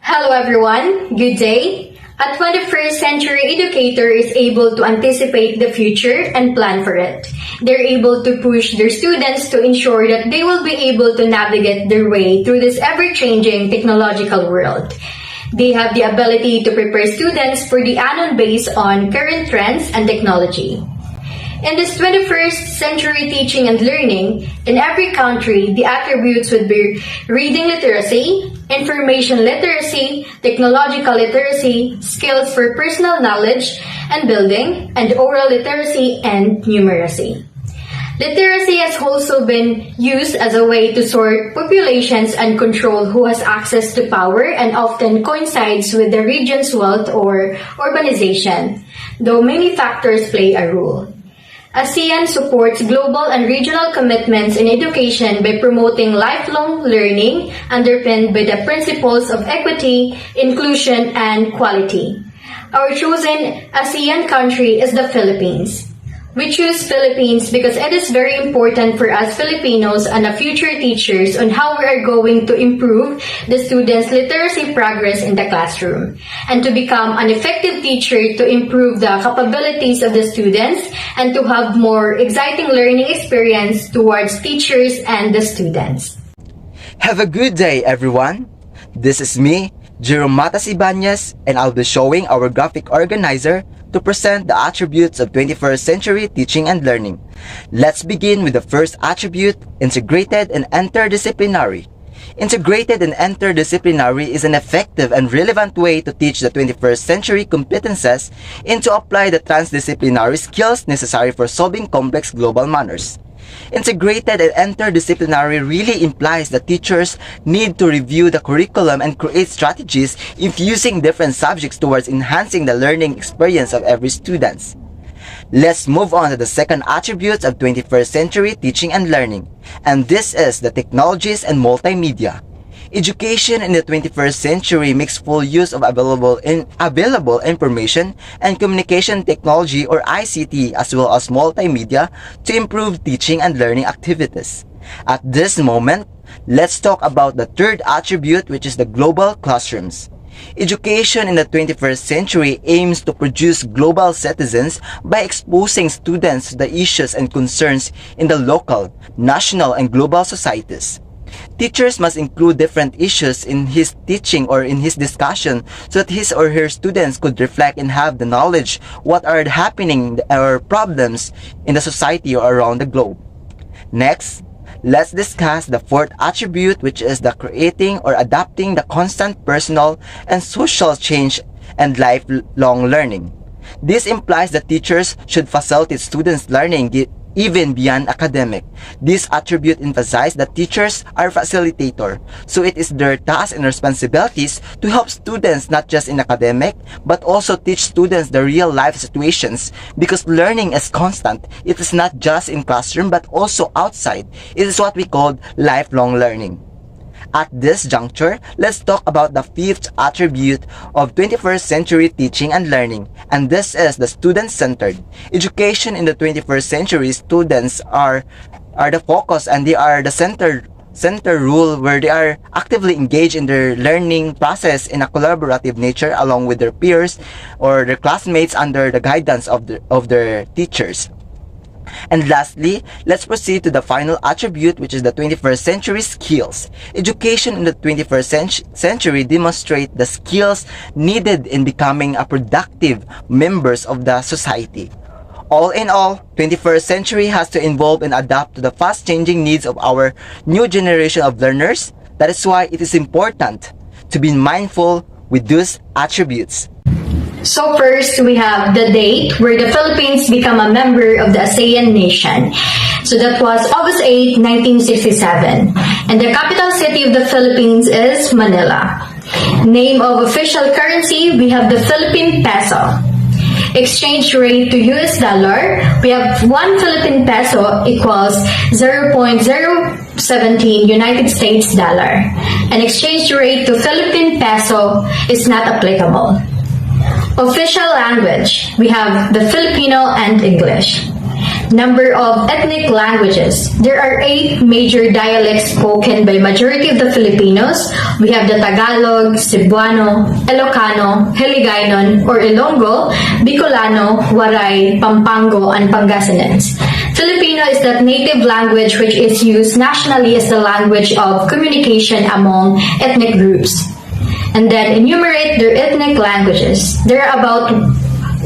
Hello everyone, good day. A 21st century educator is able to anticipate the future and plan for it. They're able to push their students to ensure that they will be able to navigate their way through this ever-changing technological world. They have the ability to prepare students for the unknown based on current trends and technology. In this 21st century teaching and learning, in every country, the attributes would be reading literacy, information literacy, technological literacy, skills for personal knowledge and building, and oral literacy and numeracy. Literacy has also been used as a way to sort populations and control who has access to power and often coincides with the region's wealth or urbanization, though many factors play a role. ASEAN supports global and regional commitments in education by promoting lifelong learning underpinned by the principles of equity, inclusion, and quality. Our chosen ASEAN country is the Philippines. We choose Philippines because it is very important for us Filipinos and the future teachers on how we are going to improve the students' literacy progress in the classroom and to become an effective teacher to improve the capabilities of the students and to have more exciting learning experience towards teachers and the students. Have a good day, everyone. This is me, Jerome Matas Ibanez, and I'll be showing our graphic organizer to present the attributes of 21st century teaching and learning. Let's begin with the first attribute, integrated and interdisciplinary. Integrated and interdisciplinary is an effective and relevant way to teach the 21st century competences and to apply the transdisciplinary skills necessary for solving complex global matters. Integrated and interdisciplinary really implies that teachers need to review the curriculum and create strategies infusing different subjects towards enhancing the learning experience of every student. Let's move on to the second attribute of 21st century teaching and learning, and this is the technologies and multimedia. Education in the 21st century makes full use of available information and communication technology or ICT as well as multimedia to improve teaching and learning activities. At this moment, let's talk about the third attribute, which is the global classrooms. Education in the 21st century aims to produce global citizens by exposing students to the issues and concerns in the local, national, and global societies. Teachers must include different issues in his teaching or in his discussion so that his or her students could reflect and have the knowledge what are happening or problems in the society or around the globe. Next, let's discuss the fourth attribute, which is the creating or adapting the constant personal and social change and lifelong learning. This implies that teachers should facilitate students' learning even beyond academic. This attribute emphasizes that teachers are facilitator, so it is their task and responsibilities to help students not just in academic, but also teach students the real life situations because learning is constant. It is not just in classroom but also outside. It is what we call lifelong learning. At this juncture, let's talk about the fifth attribute of 21st century teaching and learning, and this is the student-centered. Education in the 21st century, students are the focus and they are the center rule where they are actively engaged in their learning process in a collaborative nature along with their peers or their classmates under the guidance of their teachers. And lastly, let's proceed to the final attribute, which is the 21st century skills. Education in the 21st century demonstrates the skills needed in becoming a productive members of the society. All in all, 21st century has to evolve and adapt to the fast-changing needs of our new generation of learners. That is why it is important to be mindful with those attributes. So first, we have the date where the Philippines become a member of the ASEAN nation. So that was August 8, 1967. And the capital city of the Philippines is Manila. Name of official currency, we have the Philippine peso. Exchange rate to US dollar, we have 1 Philippine peso equals 0.017 United States dollar. And exchange rate to Philippine peso is not applicable. Official language, we have the Filipino and English. Number of ethnic languages. There are 8 major dialects spoken by majority of the Filipinos. We have the Tagalog, Cebuano, Ilocano, Hiligaynon or Ilonggo, Bicolano, Waray, Pampango, and Pangasinense. Filipino is the native language which is used nationally as the language of communication among ethnic groups. And then enumerate their ethnic languages. There are about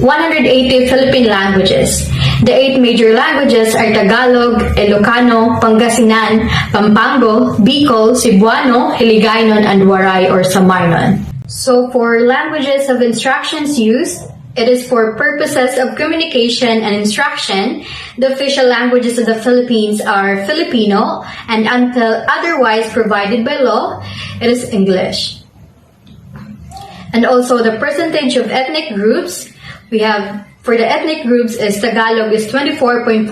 180 Philippine languages. The 8 major languages are Tagalog, Ilocano, Pangasinan, Pampango, Bicol, Cebuano, Hiligaynon, and Waray or Samarnon. So for languages of instructions used, it is for purposes of communication and instruction. The official languages of the Philippines are Filipino, and until otherwise provided by law, it is English. And also the percentage of ethnic groups, we have for the ethnic groups is Tagalog is 24.4%,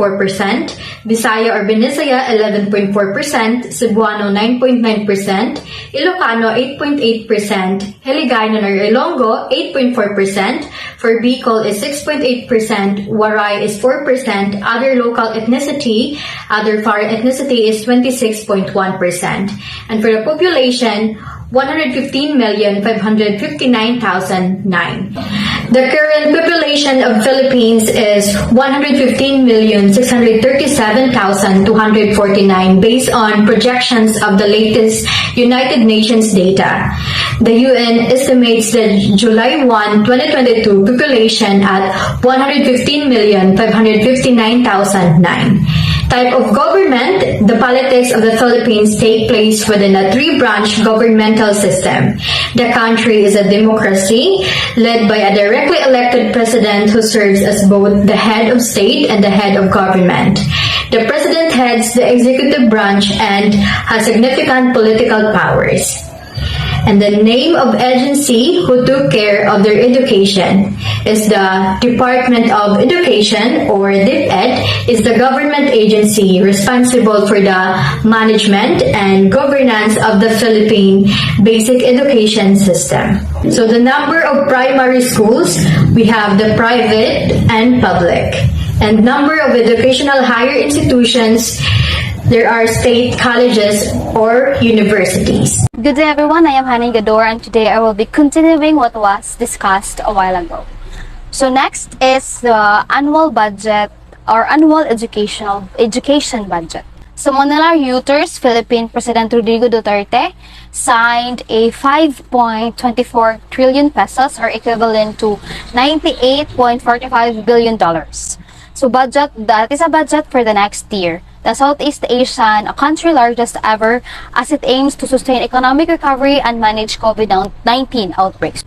Bisaya or Binisaya 11.4%, Cebuano 9.9%, Ilocano 8.8%, Hiligaynon or Ilonggo 8.4%, for Bicol is 6.8%, Waray is 4%, other local ethnicity, other foreign ethnicity is 26.1%. And for the population, 115,559,009. The current population of Philippines is 115,637,249 based on projections of the latest United Nations data. The UN estimates the July 1, 2022 population at 115,559,009. Type of government, the politics of the Philippines take place within a 3-branch governmental system. The country is a democracy led by a directly elected president who serves as both the head of state and the head of government. The president heads the executive branch and has significant political powers. And the name of agency who took care of their education is the Department of Education, or DepEd, is the government agency responsible for the management and governance of the Philippine basic education system. So the number of primary schools, we have the private and public. And number of educational higher institutions, there are state colleges or universities. Good day everyone, I am Hani Gador and today I will be continuing what was discussed a while ago. So next is the annual budget or annual education budget. So Manila Reuters, Philippine President Rodrigo Duterte signed a 5.24 trillion pesos or equivalent to $98.45 billion. So that is a budget for the next year. The Southeast Asian, a country largest ever, as it aims to sustain economic recovery and manage COVID-19 outbreaks.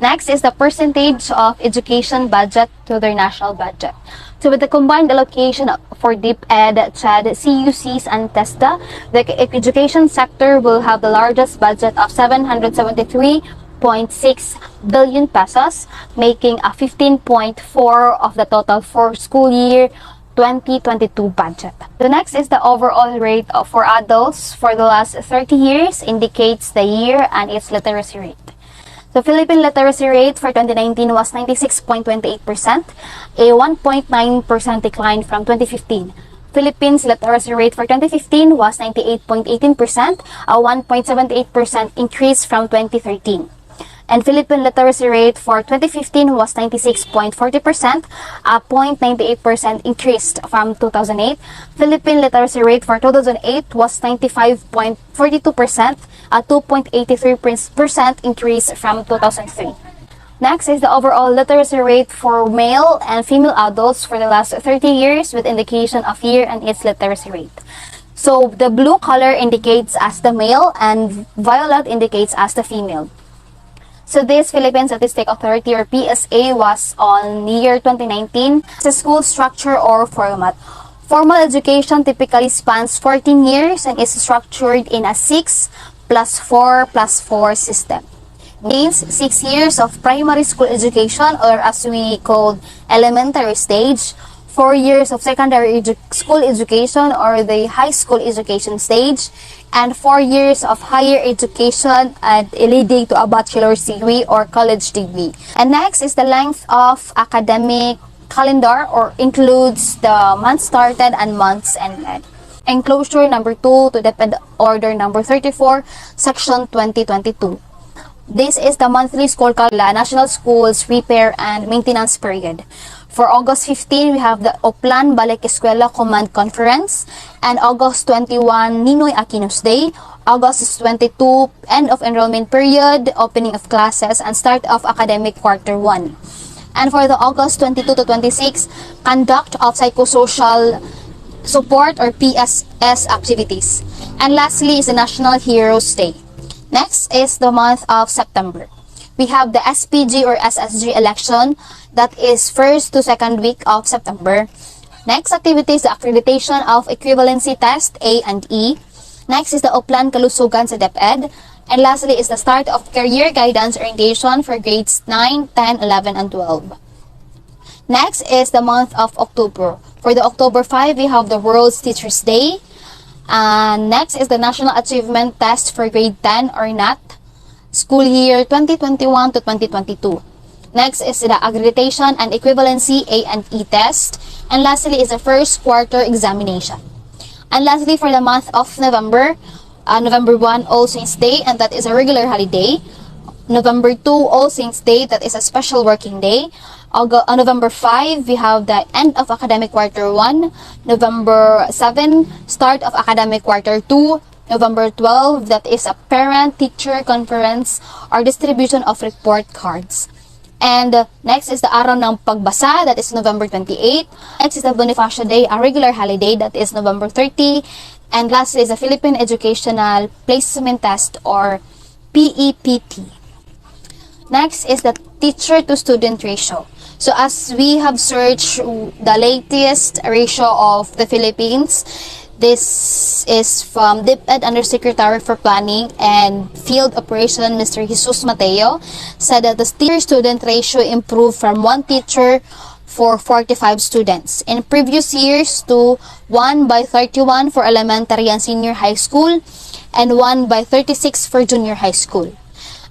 Next is the percentage of education budget to their national budget. So with the combined allocation for DepEd, CHED, CUCs, and TESDA, the education sector will have the largest budget of 773.6 billion pesos, making a 15.4% of the total for school year 2022 budget. The next is the overall rate for adults for the last 30 years, indicates the year and its literacy rate. The Philippine literacy rate for 2019 was 96.28%, a 1.9% decline from 2015. Philippines literacy rate for 2015 was 98.18%, a 1.78% increase from 2013. And Philippine literacy rate for 2015 was 96.40%, a 0.98% increase from 2008. Philippine literacy rate for 2008 was 95.42%, a 2.83% increase from 2003. Next is the overall literacy rate for male and female adults for the last 30 years with indication of year and its literacy rate. So the blue color indicates as the male and violet indicates as the female. So this Philippine Statistics Authority or PSA was on year 2019. The school structure or format. Formal education typically spans 14 years and is structured in a 6+4+4 system. Means 6 years of primary school education, or as we call elementary stage, 4 years of secondary school education or the high school education stage, and 4 years of higher education and leading to a bachelor's degree or college degree. And next is the length of academic calendar or includes the month started and months ended. Enclosure number 2 to DepEd Order number 34, Section 2022. This is the monthly scorecard, National Schools Repair and Maintenance Period. For August 15, we have the Oplan Balik Eskwela Command Conference, and August 21, Ninoy Aquinos Day. August 22, end of enrollment period, opening of classes, and start of academic quarter 1. And for the August 22 to 26, conduct of psychosocial support or PSS activities. And lastly is the National Heroes Day. Next is the month of September. We have the SPG or SSG election that is first to second week of September. Next activity is the accreditation of equivalency test A and E. Next is the Oplan Kalusugan sa DepEd. And lastly is the start of career guidance orientation for grades 9, 10, 11, and 12. Next is the month of October. For the October 5, we have the World's Teachers Day. And next is the National Achievement Test for grade 10 or NAT, school year 2021 to 2022. Next is the Accreditation and Equivalency A and E test. And lastly is the first quarter examination. And lastly, for the month of November, November 1, All Saints Day, and that is a regular holiday. November 2, All Saints Day, that is a special working day. November 5, we have the end of academic quarter 1. November 7, start of academic quarter 2. November 12, that is a parent-teacher conference or distribution of report cards. And next is the Araw ng Pagbasa, that is November 28. Next is the Bonifacio Day, a regular holiday, that is November 30. And lastly is the Philippine Educational Placement Test or PEPT. Next is the teacher-to-student ratio. So as we have searched the latest ratio of the Philippines, this is from DepEd Undersecretary for Planning and Field Operation, Mr. Jesus Mateo, said that the teacher-student ratio improved from 1 teacher for 45 students in previous years to 1/31 for elementary and senior high school and 1/36 for junior high school.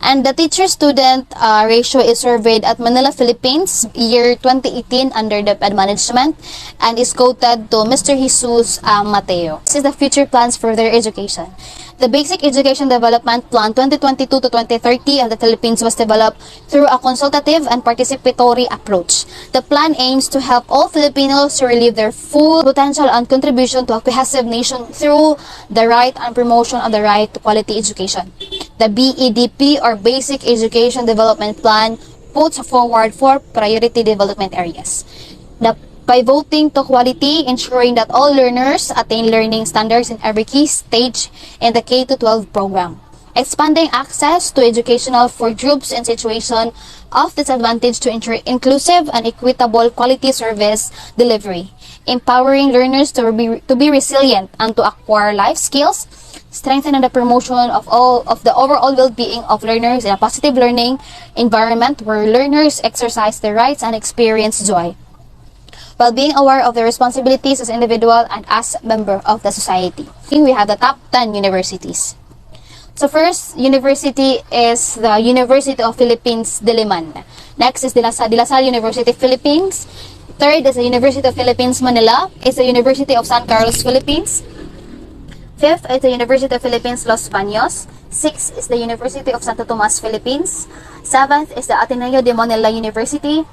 And the teacher-student ratio is surveyed at Manila, Philippines, year 2018 under DepEd management and is quoted to Mr. Jesus Mateo. This is the future plans for their education. The Basic Education Development Plan 2022 to 2030 of the Philippines was developed through a consultative and participatory approach. The plan aims to help all Filipinos to relieve their full potential and contribution to a cohesive nation through the right and promotion of the right to quality education. The BEDP or Basic Education Development Plan puts forward 4 priority development areas. By voting to quality, ensuring that all learners attain learning standards in every key stage in the K-12 program. Expanding access to educational for groups in situation of disadvantage to ensure inclusive and equitable quality service delivery. Empowering learners to be resilient and to acquire life skills. Strengthening the promotion of the overall well-being of learners in a positive learning environment where learners exercise their rights and experience joy, while being aware of their responsibilities as individual and as a member of the society. Here we have the top 10 universities. So first university is the University of Philippines, Diliman. Next is De La Salle University, Philippines. Third is the University of Philippines, Manila. It's the University of San Carlos, Philippines. Fifth is the University of Philippines, Los Baños. Sixth is the University of Santo Tomas, Philippines. Seventh is the Ateneo de Manila University.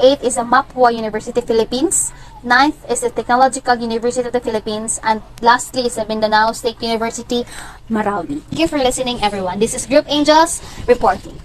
8th is the Mapua University, Philippines. 9th is the Technological University of the Philippines. And lastly is the Mindanao State University, Marawi. Thank you for listening, everyone. This is Group Angels reporting.